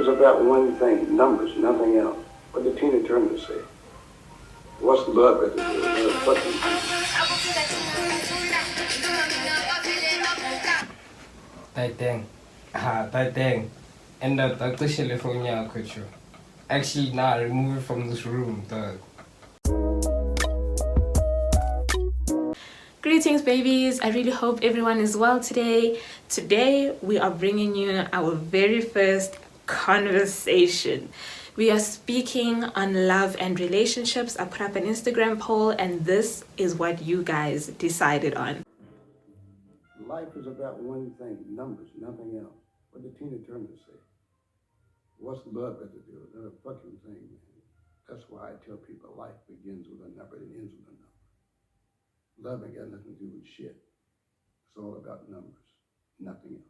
is about one thing, numbers, nothing else. What did Tina Turner say? What's love got to do with another fucking thing? Tight and that actually phone ya culture. Actually now remove it from this room, dog. Greetings babies, I really hope everyone is well today. Today we are bringing you our very first conversation. We are speaking on love and relationships. I put up an Instagram poll and this is what you guys decided on. Life is about one thing, numbers, nothing else. What did Tina Turner say? What's love got to do with another fucking thing, man? That's why I tell people life begins with a number and ends with a number. Love ain't got nothing to do with shit. It's all about numbers, nothing else.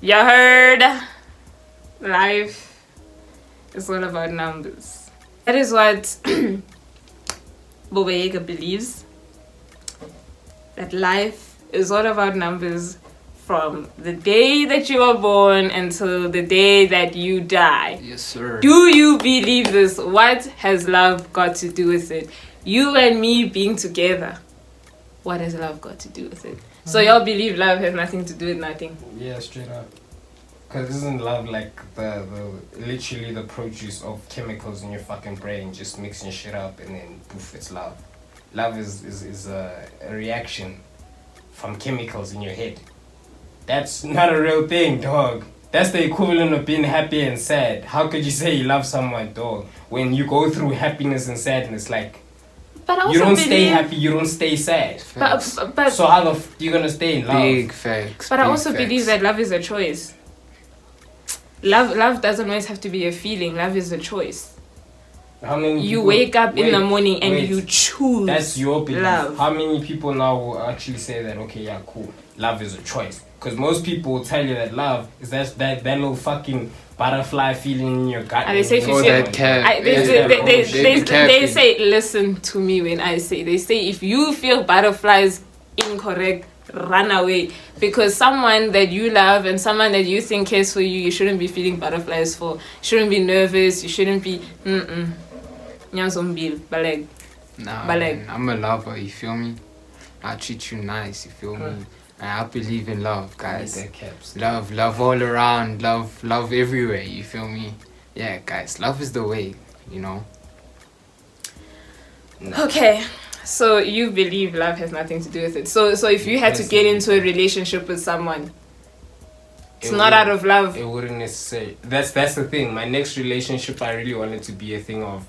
You heard? Life is all about numbers. That is what Boba Yaga believes. That life is all about numbers from the day that you are born until the day that you die. Yes, sir. Do you believe this? What has love got to do with it? You and me being together. What has love got to do with it? So y'all believe love has nothing to do with nothing? Yeah, straight up. Cause isn't love like the literally the produce of chemicals in your fucking brain just mixing shit up and then poof, it's love. Love is a reaction from chemicals in your head. That's not a real thing, dog. That's the equivalent of being happy and sad. How could you say you love someone, dog, when you go through happiness and sadness? Like, but I also you don't believe, stay happy, you don't stay sad. But so how the you gonna stay in love? Big facts. But I also believe that love is a choice. Love doesn't always have to be a feeling. Love is a choice. How many you people, wake up in the morning and you choose. That's your belief. Love. How many people now will actually say that, okay, yeah, cool, love is a choice? Because most people will tell you that love is that little fucking butterfly feeling in your gut. And they say if you feel, that cat. they say, listen to me when I say, they say if you feel butterflies incorrect, run away, because someone that you love and someone that you think cares for you, you shouldn't be feeling butterflies for. You shouldn't be nervous. You shouldn't be Nah, man, I'm a lover, you feel me? I treat you nice, you feel me? And I believe in love, guys. Love all around, love everywhere, you feel me? Yeah, guys, love is the way, you know? Okay. So you believe love has nothing to do with it. So if you had to get into a relationship with someone, it's not out of love. It wouldn't necessarily. That's the thing. My next relationship, I really want it to be a thing of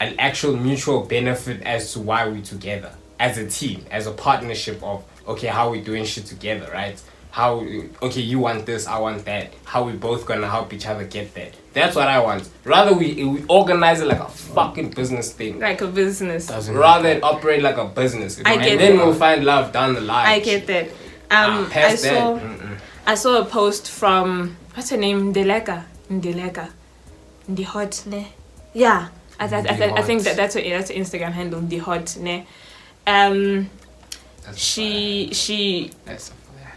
an actual mutual benefit as to why we're together. As a team, as a partnership of, okay, how we doing shit together, right? How, okay, you want this, I want that. How we both gonna help each other get that. That's what I want. Rather we organize it like a fucking business thing. Like a business. Rather it operate like a business. You know? And then we'll find love down the line. I get that. I saw a post from, what's her name? Ndeleka. The hot ne. Yeah. I think that's her Instagram handle, the hot ne. She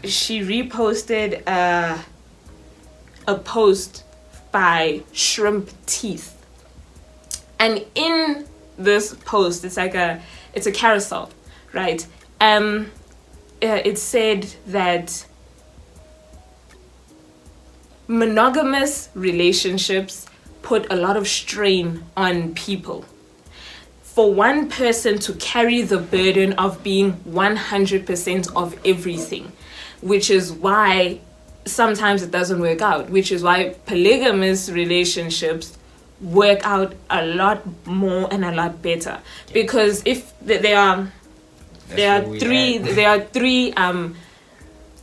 reposted a post by Shrimp Teeth, and in this post it's a carousel, right? It said that monogamous relationships put a lot of strain on people. For one person to carry the burden of being 100% of everything, which is why sometimes it doesn't work out, which is why polygamous relationships work out a lot more and a lot better. Because if there are three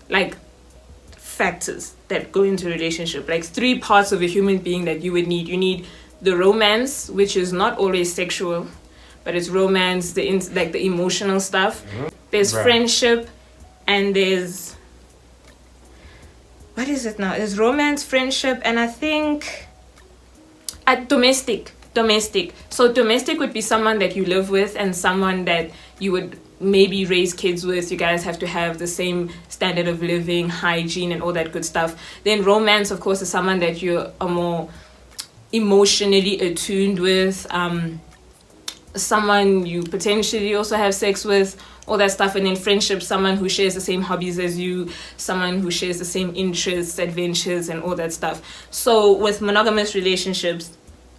like factors that go into a relationship, like 3 parts of a human being that you would need. You need the romance, which is not always sexual, but it's romance, the emotional stuff. There's friendship, and there's, what is it now? There's romance, friendship, and I think domestic. So domestic would be someone that you live with and someone that you would maybe raise kids with. You guys have to have the same standard of living, hygiene, and all that good stuff. Then romance, of course, is someone that you are more emotionally attuned with, someone you potentially also have sex with, all that stuff. And then friendship, someone who shares the same hobbies as you, someone who shares the same interests, adventures, and all that stuff. So with monogamous relationships,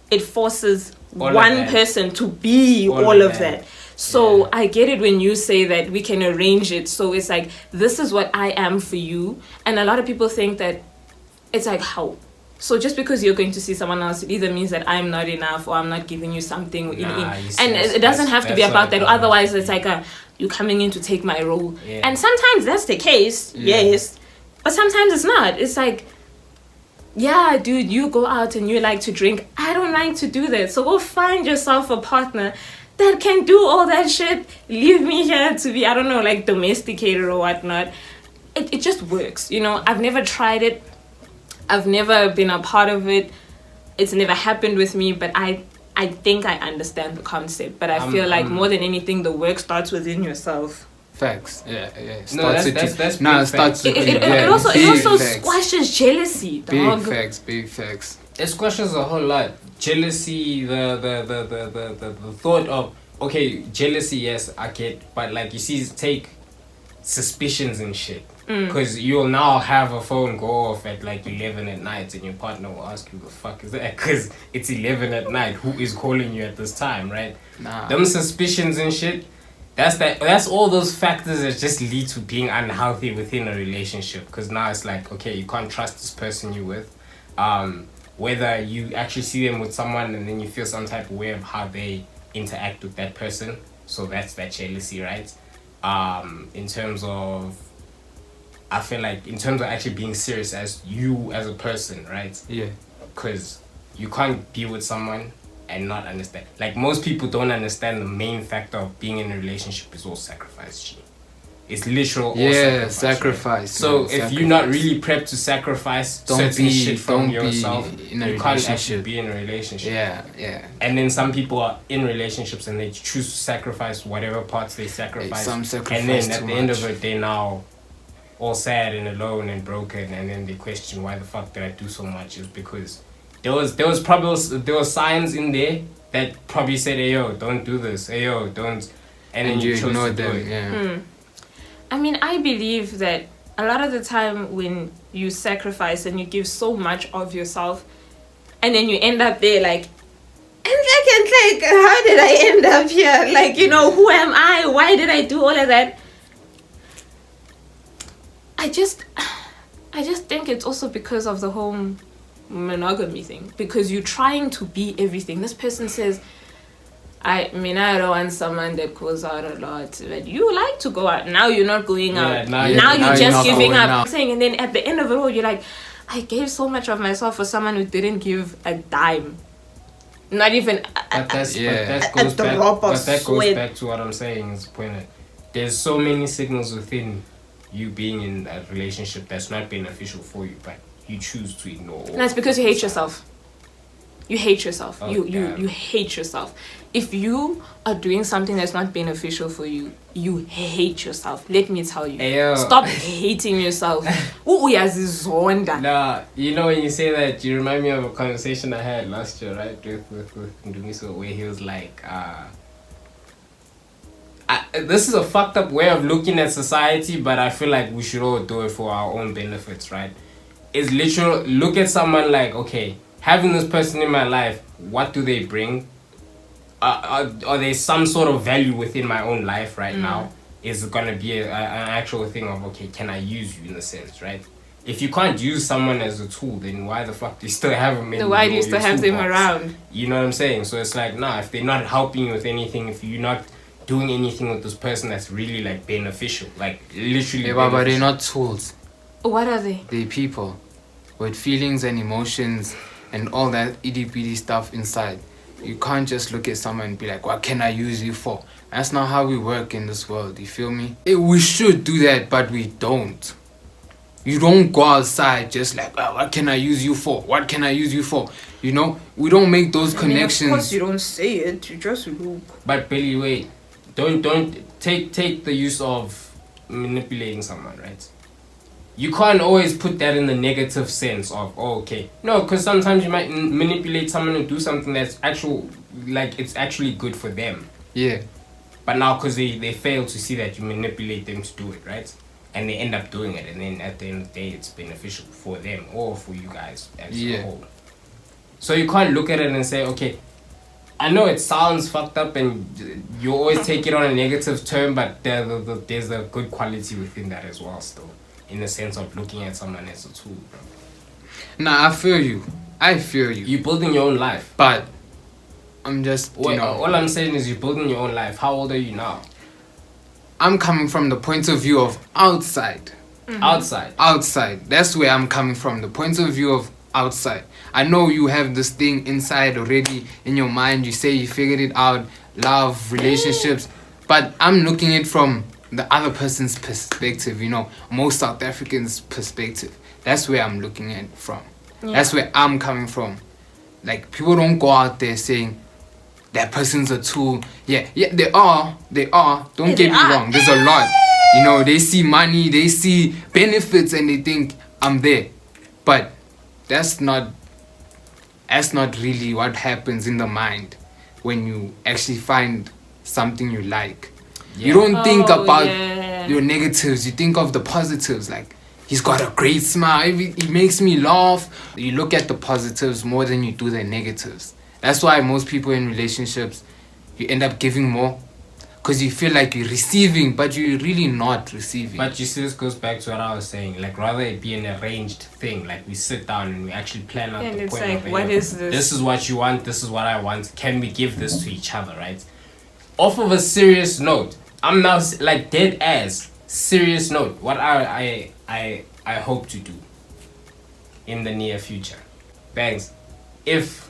it forces one person to be all of that. So I get it when you say that we can arrange it. So it's like, this is what I am for you. And a lot of people think that it's like, how? So just because you're going to see someone else, it either means that I'm not enough or I'm not giving you something. And it doesn't have to be about that. Otherwise, it's like, you're coming in to take my role. Yeah. And sometimes that's the case, yes. But sometimes it's not. It's like, yeah, dude, you go out and you like to drink. I don't like to do that. So go find yourself a partner that can do all that shit. Leave me here to be, I don't know, like domesticated or whatnot. It just works, you know. I've never tried it. I've never been a part of it. It's never happened with me, but I think I understand the concept. But I feel like more than anything, the work starts within yourself. Facts. Yeah. It also squashes jealousy, dog. Big facts. It squashes a whole lot. Jealousy, the thought of, okay, jealousy, yes, I get, but like you see, take suspicions and shit. Because you'll now have a phone go off at like 11 at night and your partner will ask you, the fuck is that? Because it's 11 at night. Who is calling you at this time, right? Them suspicions and shit, that's all those factors that just lead to being unhealthy within a relationship. Because now it's like, okay, you can't trust this person you're with. Whether you actually see them with someone and then you feel some type of way of how they interact with that person. So that's that jealousy, right? In terms of, I feel like in terms of actually being serious as you as a person, right? Yeah. Because you can't be with someone and not understand. Like most people don't understand the main factor of being in a relationship is all sacrifice. G. It's literal all sacrifice. Right? So if you're not really prepped to sacrifice certain shit from yourself, you can't actually be in a relationship. Yeah. And then some people are in relationships and they choose to sacrifice whatever parts they sacrifice. Some sacrifice and then at the end of it, they now all sad and alone and broken, and then they question why the fuck did I do so much. Is because there was signs in there that probably said, hey yo, don't do this, hey yo, don't, and then you chose to do it. Yeah. I mean, I believe that a lot of the time when you sacrifice and you give so much of yourself and then you end up there like, and how did I end up here? Like, you know, who am I? Why did I do all of that? I just think it's also because of the whole monogamy thing. Because you're trying to be everything. This person says, I mean, I don't want someone that goes out a lot, but you like to go out. Now you're not going out. Now you're just giving up. And then at the end of it all, you're like, I gave so much of myself for someone who didn't give a dime. Not even that goes back to what I'm saying. Is there's so many signals within you being in a relationship that's not beneficial for you, but you choose to ignore. And that's because you hate yourself. You hate yourself. You hate yourself. If you are doing something that's not beneficial for you, you hate yourself. Let me tell you. Ayo. Stop hating yourself. Nah, you know when you say that, you remind me of a conversation I had last year, right? With Ndumiso, where he was like, this is a fucked up way of looking at society, but I feel like we should all do it for our own benefits, right? It's literal, look at someone like, okay, having this person in my life, what do they bring? Are there some sort of value within my own life right now? Is it going to be an actual thing of, okay, can I use you in a sense, right? If you can't use someone as a tool, then why the fuck do you still have them in why do you still have them around? You know what I'm saying? So it's like, nah, if they're not helping you with anything, if you're not doing anything with this person that's really like beneficial, like literally but they're not tools. What are they? They're people with feelings and emotions and all that itty-bitty stuff inside. You can't just look at someone and be like, what can I use you for? That's not how we work in this world, you feel me? We should do that, but we don't. You don't go outside just like, oh, what can I use you for? What can I use you for? You know, we don't make those connections. Of course you don't say it, you just look. But Billy, wait, don't take the use of manipulating someone, right? You can't always put that in the negative sense of, oh, okay. No, because sometimes you might manipulate someone to do something that's it's actually good for them. Yeah. But now because they fail to see that you manipulate them to do it, right? And they end up doing it, and then at the end of the day, it's beneficial for them or for you guys as a whole. So you can't look at it and say, okay, I know it sounds fucked up and you always take it on a negative term, but there's a good quality within that as well still. In the sense of looking at someone as a tool, bro. Nah, I feel you. You're building your own life. But I'm just, all I'm saying is you're building your own life. How old are you now? I'm coming from the point of view of outside. Mm-hmm. Outside. That's where I'm coming from. The point of view of outside. I know you have this thing inside already in your mind. You say you figured it out. Love, relationships. But I'm looking at it from the other person's perspective, most South Africans' perspective. That's where I'm looking at it from. Yeah. That's where I'm coming from. Like, people don't go out there saying that person's a tool. Yeah, they are. Don't get me wrong. There's a lot. They see money, they see benefits, and they think I'm there. But that's not really what happens in the mind when you actually find something you like. Yeah. You don't think about your negatives. You think of the positives. Like, he's got a great smile. He makes me laugh. You look at the positives more than you do the negatives. That's why most people in relationships, you end up giving more. Because you feel like you're receiving, but you're really not receiving. But you see, this goes back to what I was saying. Like, rather it be an arranged thing. Like, we sit down and we actually plan out the point of it. What is this? This is what you want. This is what I want. Can we give this to each other, right? Off of a serious note, I'm now like dead ass serious note. What I hope to do in the near future, Bangs, if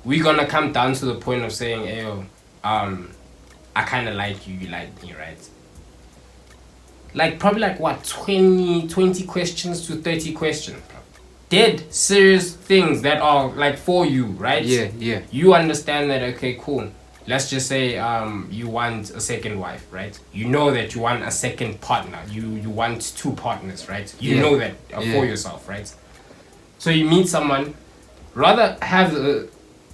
we're gonna come down to the point of saying, hey, yo, I kind of like you, you like me, right? Like, probably like what, 20 questions to 30 questions, bro. Dead serious things that are like for you, right? Yeah. You understand that, okay, cool. Let's just say you want a second wife, right? You know that you want a second partner. You want two partners, right? You know that for yourself, right? So you meet someone, rather have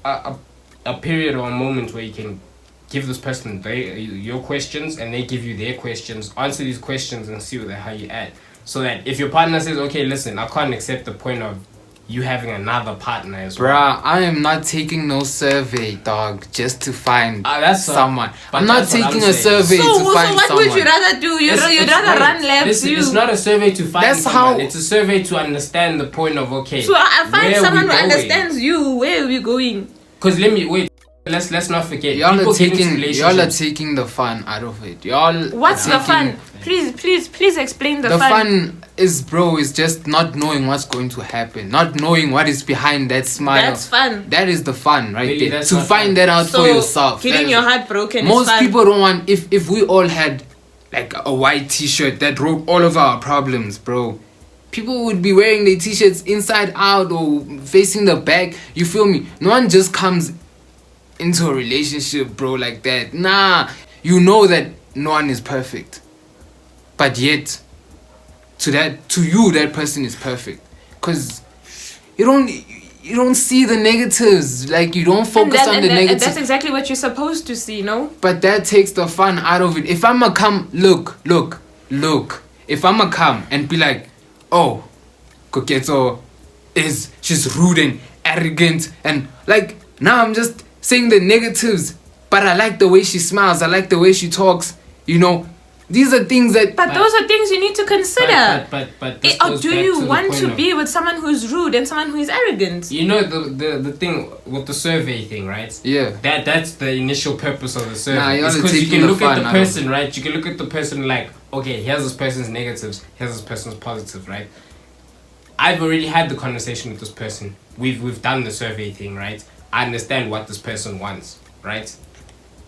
a period or a moment where you can give this person your questions and they give you their questions, answer these questions and see how you add. So that if your partner says, okay, listen, I can't accept the point of you having another partner as well. Bruh, I am not taking no survey, dog, just to find someone. I'm not taking a survey to find someone. So what would you rather do? You'd rather run laps. It's not a survey to find someone. It's a survey to understand the point of, okay, so I find someone who understands you. Where are we going? Because let's not forget. Y'all are taking the fun out of it. What's the fun? Please explain the fun. The fun is just not knowing what's going to happen, not knowing what is behind that smile. That's fun. That is the fun, right? Really, there. To find that out for yourself. Getting your heart broken. Most is fun. people don't want. If we all had like a white T-shirt that wrote all of our problems, bro, people would be wearing their T-shirts inside out or facing the back. You feel me? No one just comes into a relationship, bro, like that. Nah, you know that no one is perfect, but yet to you that person is perfect, because you don't see the negatives. Like, you don't focus on the negatives. That's exactly what you're supposed to see, no? But that takes the fun out of it. If I'ma come, look, if I'ma come and be like, oh, Koketso she's rude and arrogant, and like, now I'm just saying the negatives, but I like the way she smiles, I like the way she talks, these are things that... But those are things you need to consider. But or do you want to be with someone who's rude and someone who is arrogant? You know the thing with the survey thing, right? Yeah. That's the initial purpose of the survey. Nah, it's because you can look at the person, right? You can look at the person like, okay, here's this person's negatives, here's this person's positives, right? I've already had the conversation with this person. We've done the survey thing, right? I understand what this person wants, right?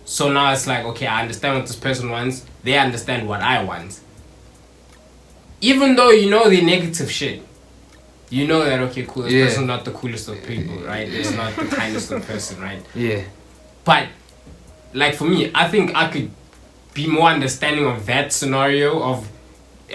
So now it's like, okay, I understand what this person wants. They understand what I want. Even though you know the negative shit, you know that, okay, cool, this person's not the coolest of people, right? It's not the kindest of person, right? Yeah. But, like, for me, I think I could be more understanding of that scenario of,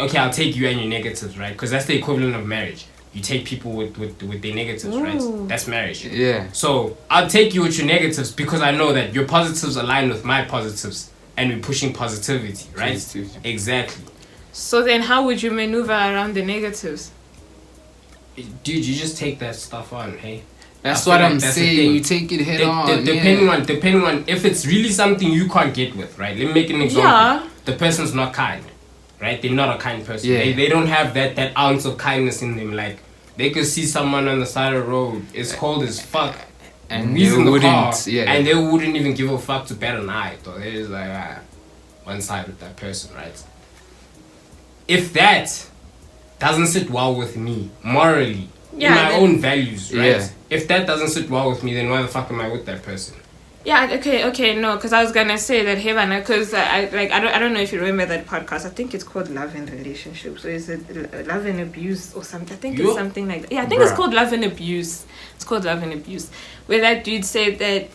okay, I'll take you and your negatives, right? Because that's the equivalent of marriage. You take people with their negatives, right? That's marriage. Yeah. So I'll take you with your negatives because I know that your positives align with my positives and we're pushing positivity, right? Exactly. So then how would you maneuver around the negatives? Dude, you just take that stuff on, hey? That's what I'm saying. You take it head on. Depending on if it's really something you can't get with, right? Let me make an example. Yeah. The person's not kind, right? They're not a kind person. Yeah. They don't have that ounce of kindness in them. Like, they could see someone on the side of the road, it's cold as fuck, And he's they in the wouldn't, car, yeah. and they wouldn't even give a fuck to bat an eye. So they're just like, one side with that person, right? If that doesn't sit well with me morally, in my own values, right? Yeah. If that doesn't sit well with me, then why the fuck am I with that person? Yeah, okay, no, because I was gonna say that Hevana, because I don't know if you remember that podcast. I think it's called Love and Relationships, or is it Love and Abuse or something? I think it's something like that. Yeah, I think it's called Love and Abuse. It's called Love and Abuse, where that dude said that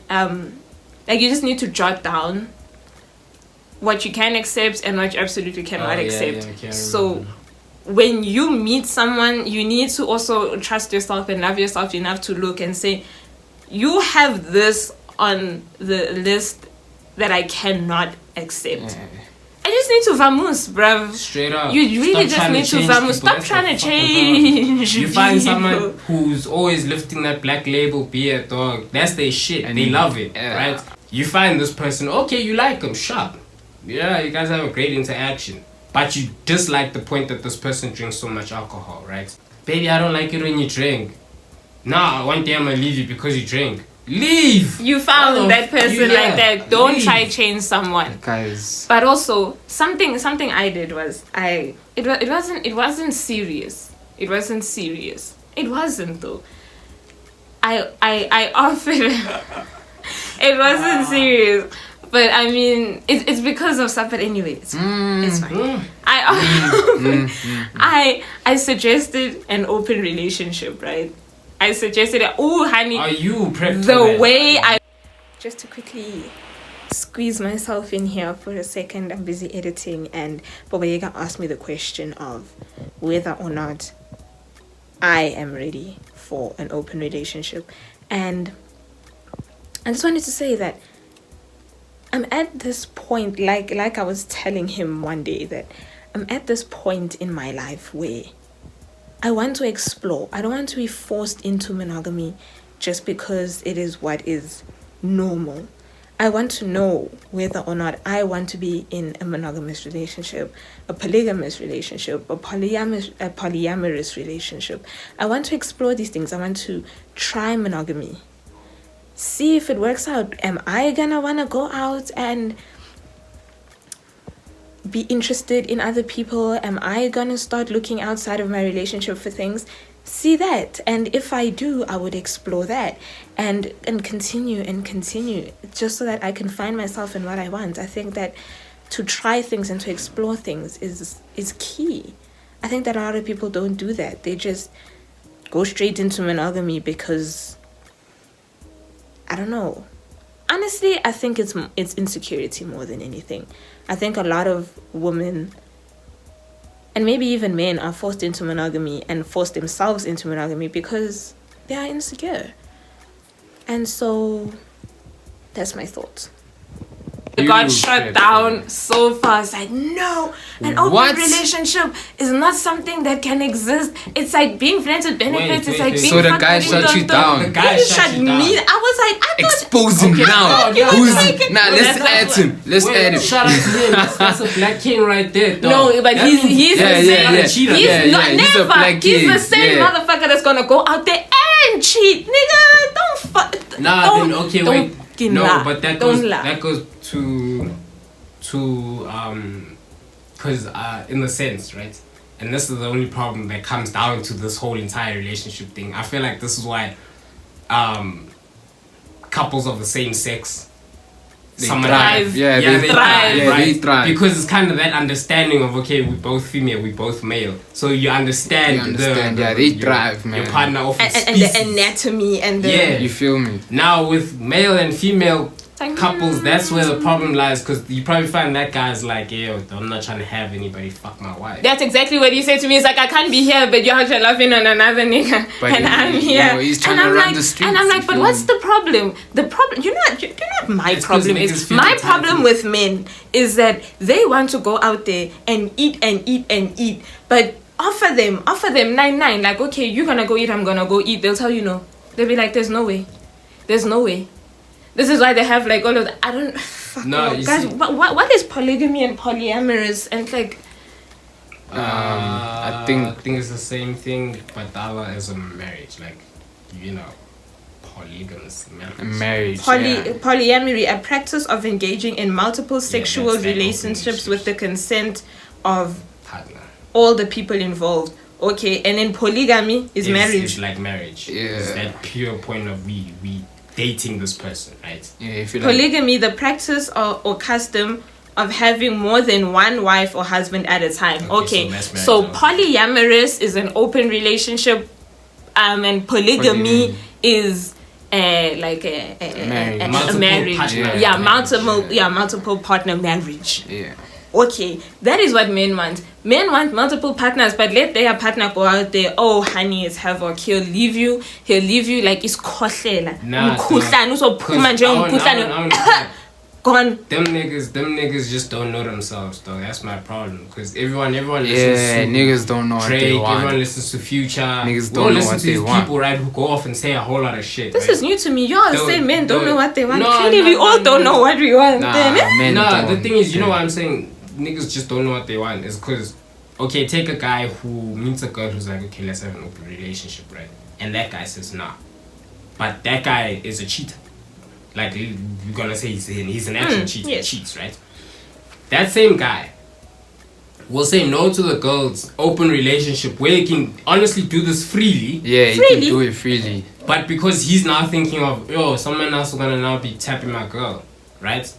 like you just need to jot down what you can accept and what you absolutely cannot accept. So when you meet someone, you need to also trust yourself and love yourself enough to look and say, you have this on the list that I cannot accept. I just need to vamoose, bruv. Straight up. You really just need to vamoose. Stop trying to change. You find someone who's always lifting that black label beer, dog. That's their shit. And they love it, right? You find this person, okay, you like them, sharp. Yeah, you guys have a great interaction. But you dislike the point that this person drinks so much alcohol, right? Baby, I don't like it when you drink. Nah, one day I'm gonna leave you because you drink. Leave! You found that person like that. Don't try to change someone. Guys. But also, something I did was, it wasn't serious. It wasn't serious. It wasn't though. I offered, it wasn't serious. But I mean, it's because of stuff. But anyway, it's fine. It's fine. I suggested an open relationship, right? I suggested, oh honey, are you prepped the way I just to quickly squeeze myself in here for a second. I'm busy editing, and Bobayega asked me the question of whether or not I am ready for an open relationship, and I just wanted to say that I'm at this point, like I was telling him one day, that I'm at this point in my life where I want to explore. I don't want to be forced into monogamy just because it is what is normal. I want to know whether or not I want to be in a monogamous relationship, a polygamous relationship, a polyamorous relationship. I want to explore these things. I want to try monogamy. See if it works out. Am I gonna wanna go out and be interested in other people? Am I gonna start looking outside of my relationship for things? See that. And if I do, I would explore that and continue just so that I can find myself in what I want. I think that to try things and to explore things is key. I think that a lot of people don't do that. They just go straight into monogamy because, I don't know. Honestly, I think it's insecurity more than anything. I think a lot of women, and maybe even men, are forced into monogamy and force themselves into monogamy because they are insecure. And so, that's my thoughts. It got shut down so fast. Like, no, an open relationship is not something that can exist. It's like being friends with benefits. It's like being so the guy shut you down. The guy shut you down. Me. I was like, I thought, expose him now. Let's add him. Let's add him. Shout out to him. That's a black king right there. Dog. No, but he's the same. He's not never. He's the same motherfucker that's gonna go out there and cheat, nigga. Don't fuck. Nah, then okay, wait. No, but that goes to because in the sense, right? And this is the only problem that comes down to this whole entire relationship thing. I feel like this is why couples of the same sex they thrive. They thrive. Right? They thrive. Because it's kind of that understanding of, okay, we're both female, we're both male. So you understand, they thrive, man. Your partner of and the anatomy and the... Yeah. You feel me? Now with male and female, couples, that's where the problem lies, because you probably find that guy's like, yo, I'm not trying to have anybody fuck my wife. That's exactly what he said to me. It's like, I can't be here, but you're out here laughing on another nigga, But and I'm here. he's trying and to I'm run like, the streets. and I'm like, but what's the problem? The problem, you're not my It's 'cause problem. niggas Is feel my entitled. problem with men is that they want to go out there and eat and eat and eat, but offer them 9. Like, okay, you're gonna go eat, I'm gonna go eat. They'll tell you no. They'll be like, there's no way. This is why they have like all of the, I don't. Fuck No, no, you guys. see- What is polygamy and polyamorous and like? I think it's the same thing, but the other is a marriage, like, you know, polygamous marriage. Polyamory, a practice of engaging in multiple sexual that's that relationships open with the consent of partner. all the people involved. Okay, and then polygamy is marriage. It's like marriage. Yeah. It's that pure point of we dating this person, right? Yeah, if you like. Polygamy, the practice or custom of having more than one wife or husband at a time. Okay, so that's marriage so also. polyamorous is an open relationship, and polygamy is like a Marriage. marriage. Partner Yeah, marriage. multiple partner marriage. Yeah. Okay, that is what men want. Men want multiple partners, but let their partner go out there. Oh, honey, it's havoc. He'll leave you like it's khohlela. Nah, Umkhuhlane, uzophuma nje umkhuhlane. Gone. Them niggas just don't know themselves, though. That's my problem. Because everyone listens Yeah, to niggas don't know what Drake, they want. everyone listens to Future. Niggas We don't all know listen what to they these want. people, right, who go off and say a whole lot of shit. This right? is new to me. Y'all say men don't know what they want. No, Clearly, we all don't know what we want. Nah, then, eh? men Nah, don't. the thing is, you know what I'm saying? Niggas just don't know what they want. It's because, okay, take a guy who meets a girl who's like, okay, let's have an open relationship, right? And that guy says, nah. But that guy is a cheater. Like, you're gonna say he's an actual cheater. yes. Cheats, right? That same guy will say no to the girl's open relationship where he can honestly do this freely. Yeah, you Freely? can do it freely. But because he's now thinking of, yo, someone else is gonna now be tapping my girl, right?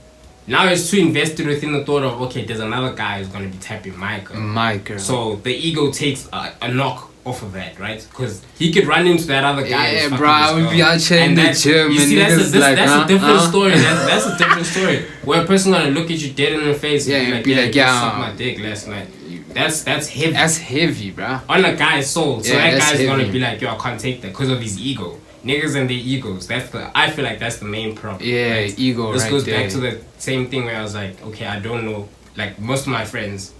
Now he's too invested within the thought of, okay, there's another guy who's gonna be tapping my girl. My girl. So the ego takes a knock off of that, right? Because he could run into that other guy. Yeah, who's bro, fucking I this would be girl. out here in the that- gym you and see, that's niggas like, a different story. huh? That's a different story. Where a person gonna look at you dead in the face Yeah, and and be like, yeah, you sucked my dick last night. That's heavy. That's heavy, bro. On a guy's soul. So Yeah, that that's guy's gonna heavy. be like, yo, I can't take that because of his ego. Niggas and their egos. I feel like that's the main problem. Yeah, right? ego This right goes there. back to the same thing where I was like, okay, I don't know. Like most of my friends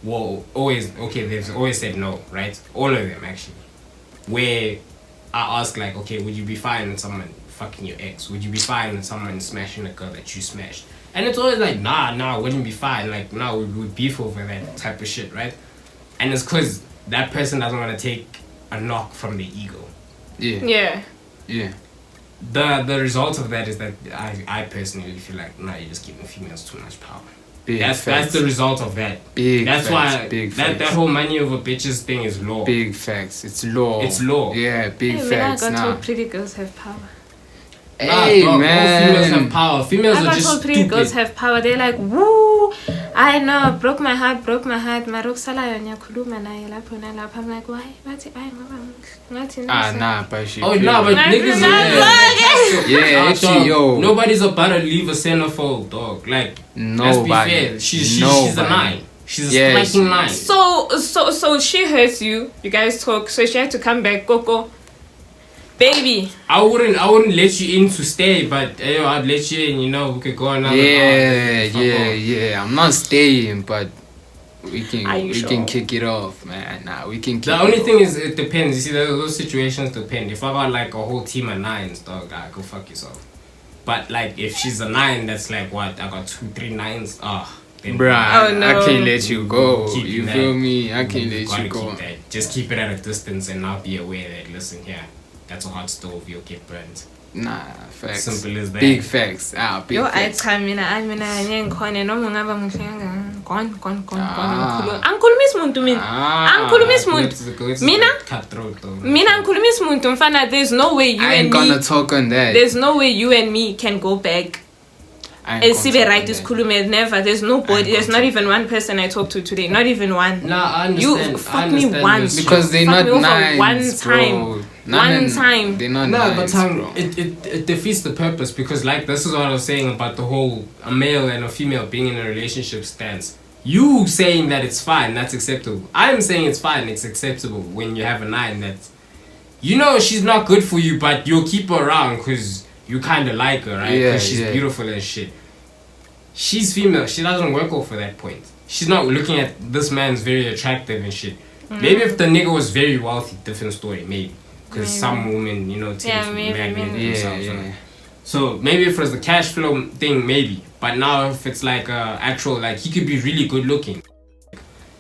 will they've always said no, right? All of them actually. Where I ask like, okay, would you be fine with someone fucking your ex? Would you be fine with someone smashing a girl that you smashed? And it's always like, nah, wouldn't be fine. Like, no, we would beef over that type of shit, right? And it's because that person doesn't want to take a knock from the ego. Yeah. Yeah. Yeah. The result of that is that I personally feel like, nah, you're just giving females too much power. Big That's facts. the result of that. Big That's facts. why Big that facts. whole money over bitches thing is law. Big facts. It's law. It's law. Yeah, big Hey, facts. man, I got Nah. told pretty girls have power. Hey, dog, man. all females have power. Females I are got just told pretty girls stupid. have power. They're like, woo, I know, broke my heart. Marok sala yonya kuluma naye lapho nalapho. I'm like, why? Nah, but she. Oh no, but Nah, niggas nah, are Yeah, actually, yo. Nobody's about to leave a centerfold, dog. Like, let's be Nobody. fair. She's a 9. She's a Yeah, striking she- 9. So she hurts you. You guys talk. So she had to come back. Coco, baby. I wouldn't let you in to stay, but I'd let you in. You know, we could go another Yeah, hour. Fuck yeah. I'm not staying, but we Are you can sure? kick it off, man. Nah, we can kick The it only off. thing is, it depends. You see, those situations depend. If I got like a whole team of 9s, dog, go fuck yourself. But like, if she's a 9, that's like what? I got 2-3 9s. Then Bruh, Oh, no. I can't let you go. Keep You that. feel me? I can't let gotta you go. keep that. Just keep it at a distance and not be aware that, listen here, that's a hot stove, you'll get burned. Nah, facts. Simple as that. Big facts. Big Yo, I facts. tell me na ngikhona noma ngaba muhle gone. Ah. Angikhulumisi umuntu mina. Angikhulumisi umuntu. Mina? Cutthroat though. Mina angikhulumisi umuntu mfana. There's no way you I ain't and gonna me. talk on that. There's no way you and me can go back. I ain't And gonna see talk right on is that. khulume. Never. There's nobody. There's not even one person I talked to today. Not even one. Nah, I You understand. fuck me once. Because they Fuck not me over nice, one time. bro. One time. They're not No, nice, but bro. it defeats the purpose because, like, this is what I was saying about the whole a male and a female being in a relationship stance. You saying that it's fine, that's acceptable. I'm saying it's fine, it's acceptable when you have a 9 that, you know, she's not good for you, but you'll keep her around because you kind of like her, right? Because she's beautiful and shit. She's female, she doesn't work off for that point. She's not looking at this man's very attractive and shit. Maybe if the nigga was very wealthy, different story, maybe. Because some women, you know, tend to magnate themselves. Right? So maybe if it was the cash flow thing, maybe. But now if it's like actual, like, he could be really good looking.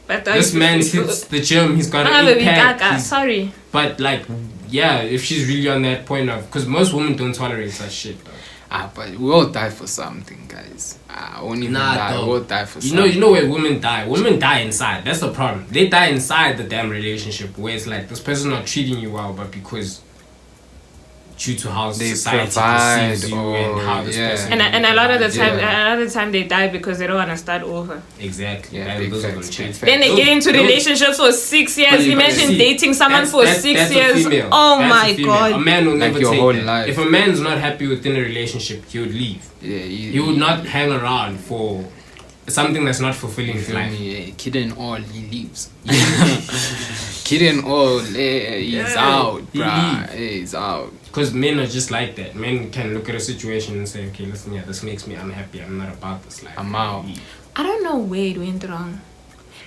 But this man hits the gym, he's got an 8-pack. Sorry. But like, yeah, if she's really on that point of, because most women don't tolerate such shit, though. But we all die for something, guys. I won't even die. We all die for something. You know where women die? Women die inside. That's the problem. They die inside the damn relationship where it's like this person not treating you well, but because due to how they society perceives you and how this person. And a lot of the time they die because they don't want to start over. Exactly. Yeah, those are going to change. Then they get into relationships for 6 years. Imagine dating someone for 6 years. Oh my god. A man will never your take whole that. life. If a man's not happy within a relationship, he would leave. Yeah, he would not hang around for something that's not fulfilling his life. Kid and all, he leaves. Kid and all, he's out, bruh. He's out. Because men are just like that. Men can look at a situation and say, okay, listen, this makes me unhappy. I'm not about this life. I'm out. I don't know where it went wrong.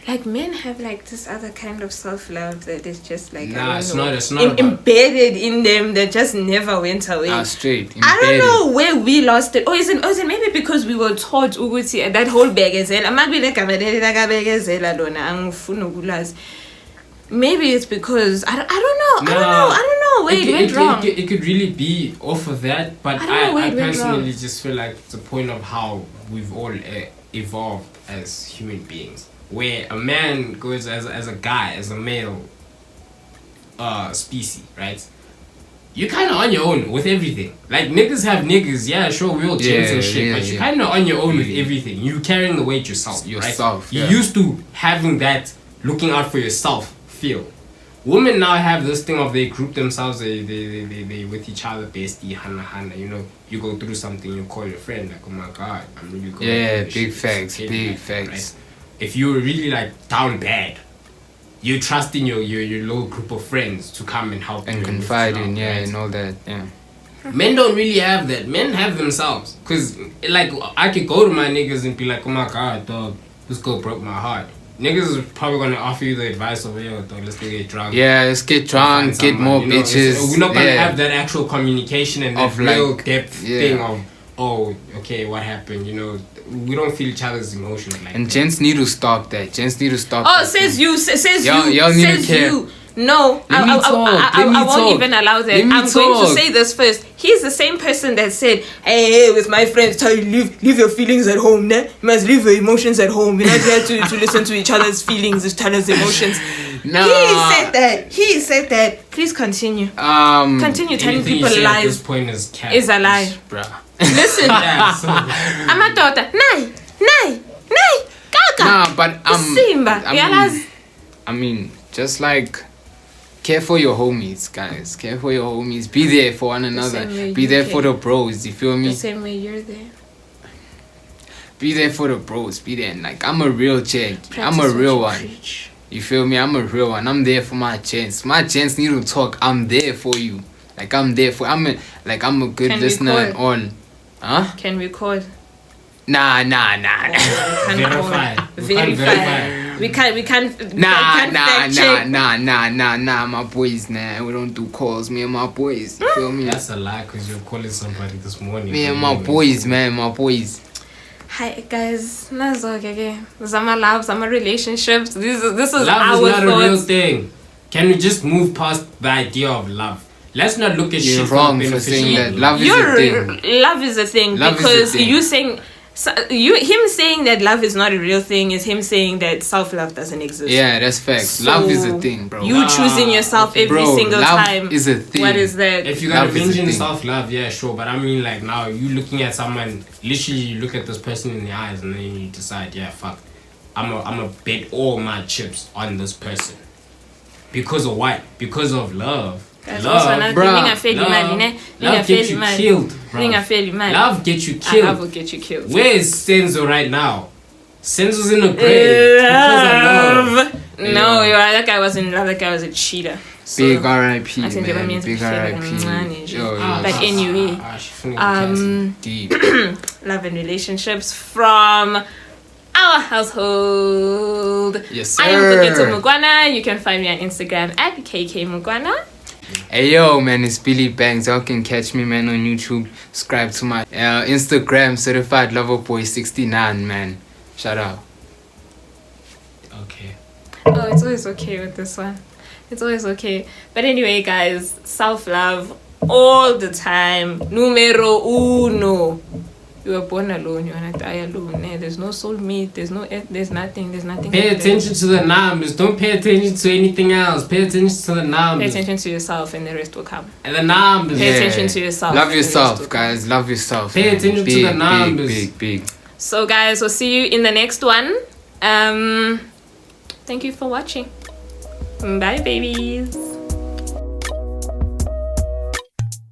Like, men have like this other kind of self-love that is just like, it's not embedded in them that just never went away. Straight. Embedded. I don't know where we lost it. Is it maybe because we were taught ukuthi that whole begezela. Maybe it's because I don't know where it went wrong. It could really be off of that, but I personally just feel like it's a point of how we've all evolved as human beings. Where a man goes as a guy, as a male species, right? You're kind of on your own with everything. Like, niggas have niggas, yeah, sure, we all chills and shit, but you're kind of on your own with everything. You're carrying the weight yourself, right? You're used to having that looking out for yourself feel. Women now have this thing of they group themselves, they with each other, bestie, hana, you know, you go through something, you call your friend, like, oh my god, I'm really going through big shit. facts, big facts. Right? If you're really like down bad, you trust in your little group of friends to come and help and you confide in, right? and all that, Men don't really have that. Men have themselves. Cause like I could go to my niggas and be like, oh my god, dog, this girl broke my heart. Niggas is probably gonna offer you the advice of, yo, dog, let's go get drunk. Yeah, let's get drunk, get more bitches. We're not gonna have that actual communication and that real depth thing of, oh, okay, what happened? You know, we don't feel each other's emotions like and that. gents need to stop that. Gents need to stop. Oh, says you. No, I won't even allow that. I'm going to say this first. He's the same person that said, hey, with my friends, tell you leave your feelings at home, ne? You must leave your emotions at home. You're not here to listen to each other's feelings, each other's emotions. No. He said that. Please continue. Continue telling people lies. At this point is a lie. Bruh. Listen. I'm a daughter. Nay, Kaka. Nah, but Simba. I mean, just like, care for your homies, guys. Care for your homies. Be there for one another. Be there for the bros. You feel me? The same way you're there. Be there for the bros. Be there. Like, I'm a real chick. I'm a real one. Preach. You feel me? I'm a real one. I'm there for my gents. My gents need to talk. I'm there for you. Like, I'm there for. I'm a good listener and all. Huh? Can we call? Nah. Verify. We can't. Nah. My boys, nah. We don't do calls. Me and my boys. You feel me? That's a lie, cause you're calling somebody this morning. Me and my boys, man. My boys. Hi guys, Zama love, Zama relationships. This is love our is not thoughts. a real thing. Can we just move past the idea of love? Let's not look at You're shit wrong from for saying that. Love is a thing. Love is a thing because you saying him saying that love is not a real thing is him saying that self-love doesn't exist. Yeah, that's facts. So love is a thing, bro. You choosing yourself every single love time is a thing. What is that? If you got a binge in self-love, yeah, sure. But I mean, like, now you looking at someone, literally you look at this person in the eyes and then you decide, yeah, fuck, I'm a bet all my chips on this person. Because of what? Because of love. Guys, Love, also another bruh, thing, love get you killed, bro. Love get you killed. Love will get you killed. Where is Senzo right now? Senzo's in the grave. Because of love. No, that guy was in love. That guy was a cheater. So, Big R.I.P. I think man. means Big R.I.P. But anyway, deep. love and relationships from our household. Yes, sir. I am Koketo Mugwana. You can find me on Instagram at KK Mugwana. Hey yo, man, it's Billy Bangs. Y'all can catch me, man, on YouTube. Subscribe to my Instagram, Certified Lover Boy 69, man. Shout out. Okay. Oh, it's always okay with this one. It's always okay. But anyway, guys, self-love all the time. Numero uno. You were born alone. You're gonna die alone. There's no soulmate. There's nothing. There's nothing. Pay attention to the numbers. Don't pay attention to anything else. Pay attention to the numbers. Pay attention to yourself, and the rest will come. And the numbers. Pay attention to yourself. Love yourself, guys. Love yourself. Pay man. attention to the numbers. Big. So, guys, we'll see you in the next one. Thank you for watching. Bye, babies.